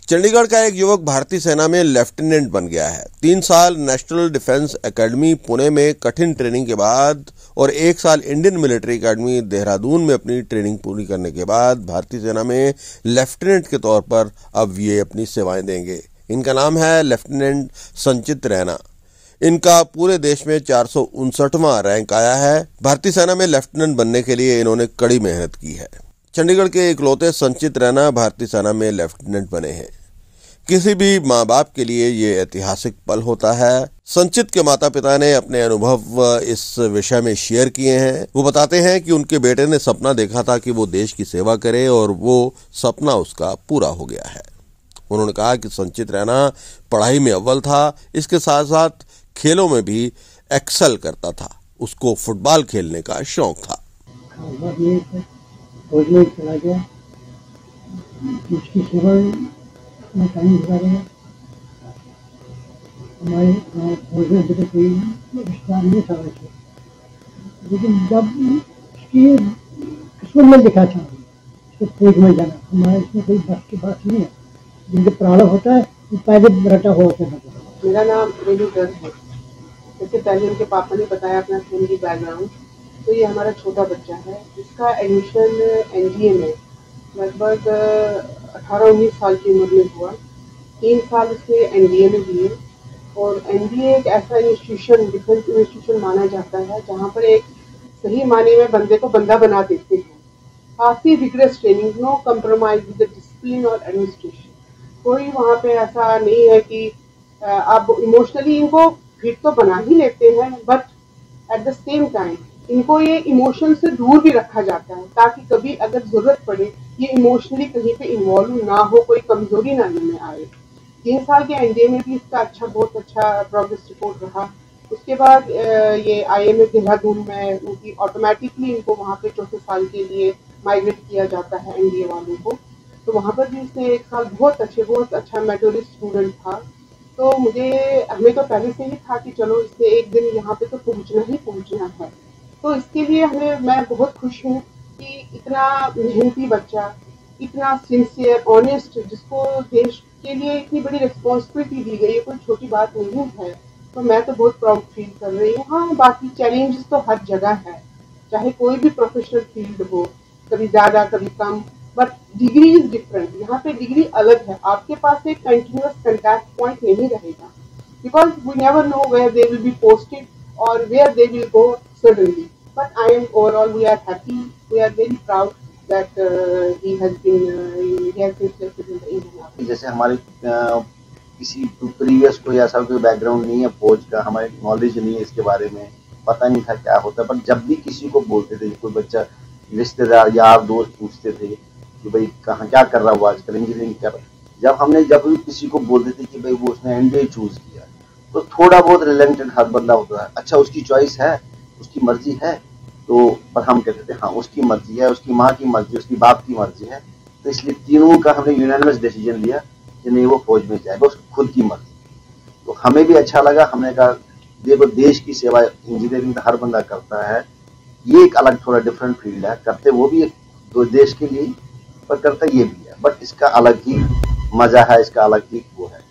चंडीगढ़ का एक युवक भारतीय सेना में लेफ्टिनेंट बन गया है। 3 साल नेशनल डिफेंस एकेडमी पुणे में कठिन ट्रेनिंग के बाद और 1 साल इंडियन मिलिट्री एकेडमी देहरादून में अपनी ट्रेनिंग पूरी करने के बाद भारतीय सेना में लेफ्टिनेंट के तौर पर अब ये अपनी सेवाएं देंगे। इनका नाम है लेफ्टिनेंट संचित रैना। इनका पूरे देश में 459वां रैंक आया है। भारतीय सेना में लेफ्टिनेंट बनने के लिए इन्होंने कड़ी मेहनत की है। चंडीगढ़ के इकलौते संचित रैना भारतीय सेना में लेफ्टिनेंट बने हैं। किसी भी माँ बाप के लिए ये ऐतिहासिक पल होता है। संचित के माता पिता ने अपने अनुभव इस विषय में शेयर किए हैं। वो बताते हैं कि उनके बेटे ने सपना देखा था कि वो देश की सेवा करे और वो सपना उसका पूरा हो गया है। उन्होंने कहा कि संचित रैना पढ़ाई में अव्वल था, इसके साथ साथ खेलों में भी एक्सेल करता था। उसको फुटबॉल खेलने का शौक था। फौज में चला गया, उसकी सेवा में टाइम गुजारेगा। हमारे फौज में अभी तक कोई रिश्ता नहीं था वैसे, लेकिन जब उसकी किस्मत में लिखा था उसको फौज में जाना, हमारे इसमें कोई बस की बात नहीं है। जिनके प्रारंभ होता है वो पहले रटा हुआ होता है। मेरा नाम रेणु गर्ग है। जैसे पहले उनके पापा ने बताया अपना फैमिली बैकग्राउंड, तो ये हमारा छोटा बच्चा है जिसका एडमिशन एनडीए में लगभग 18-19 साल की उम्र में हुआ। 3 साल उसने एनडीए में दिए और एनडीए एक ऐसा इंस्टीट्यूशन, डिफेंस इंस्टीट्यूशन माना जाता है जहाँ पर एक सही माने में बंदे को बंदा बना देते हैं। काफ़ी rigorous training, no compromise with discipline और एडमिनिस्ट्रेशन। कोई वहाँ पे ऐसा नहीं है कि आप इमोशनली इनको फिट तो बना ही लेते हैं, but at the same time इनको ये इमोशन से दूर भी रखा जाता है ताकि कभी अगर जरूरत पड़े ये इमोशनली कहीं पे इन्वॉल्व ना हो, कोई कमजोरी ना इनमें आए। 3 साल के एनडीए में भी इसका बहुत अच्छा प्रोग्रेस रिपोर्ट रहा। उसके बाद ये आईएमए देहरादून में उनकी ऑटोमेटिकली इनको वहाँ पे 4 साल के लिए माइग्रेट किया जाता है एनडीए वालों को। तो वहाँ पर भी इसने 1 साल बहुत अच्छा मेडलिस्ट स्टूडेंट था। तो हमें तो पहले से ही था कि चलो इसने एक दिन यहाँ पे तो पहुँचना है। तो इसके लिए मैं बहुत खुश हूँ कि इतना मेहनती बच्चा, इतना सिंसियर, ऑनेस्ट, जिसको देश के लिए इतनी बड़ी रिस्पॉन्सिबिलिटी दी गई है, कोई छोटी बात नहीं है। तो मैं तो बहुत प्राउड फील कर रही हूँ। हाँ, बाकी चैलेंजेस तो हर जगह है, चाहे कोई भी प्रोफेशनल फील्ड हो, कभी ज़्यादा कभी कम, बट डिग्री इज डिफरेंट। यहाँ पे डिग्री अलग है। आपके पास एक कंटिन्यूअस कॉन्टैक्ट पॉइंट नहीं रहेगा, because we never know where they will be posted और where they will go suddenly. But I am overall, we are happy, we are very proud that he has been selected in the Indian Army. जैसे हमारे किसी previous कोई ऐसा कोई background नहीं है फौज का, हमारे नॉलेज नहीं है इसके बारे में, पता नहीं था क्या होता। पर जब भी किसी को बोलते थे, कोई बच्चा, रिश्तेदार, यार दोस्त पूछते थे कि भाई कहाँ क्या कर रहा हुआ आजकल, इंजीनियरिंग कर रहा। जब भी किसी को बोलते थे कि भाई वो उसने एनडीए चूज किया, तो थोड़ा बहुत रिलेटेड हर बंदा होता है, अच्छा उसकी चॉइस है, उसकी मर्जी है। तो पर हम कहते थे हाँ उसकी मर्जी है, उसकी माँ की मर्जी, उसकी बाप की मर्जी है। तो इसलिए तीनों का हमने यूनानिमस डिसीजन लिया कि नहीं वो फौज में जाएगा, उसकी खुद की मर्जी। तो हमें भी अच्छा लगा। हमने कहा देखो देश की सेवा इंजीनियरिंग हर बंदा करता है, ये एक अलग थोड़ा डिफरेंट फील्ड है, करते वो भी दो देश के लिए पर करता ये भी है, बट इसका अलग ही मजा है, इसका अलग ही वो है।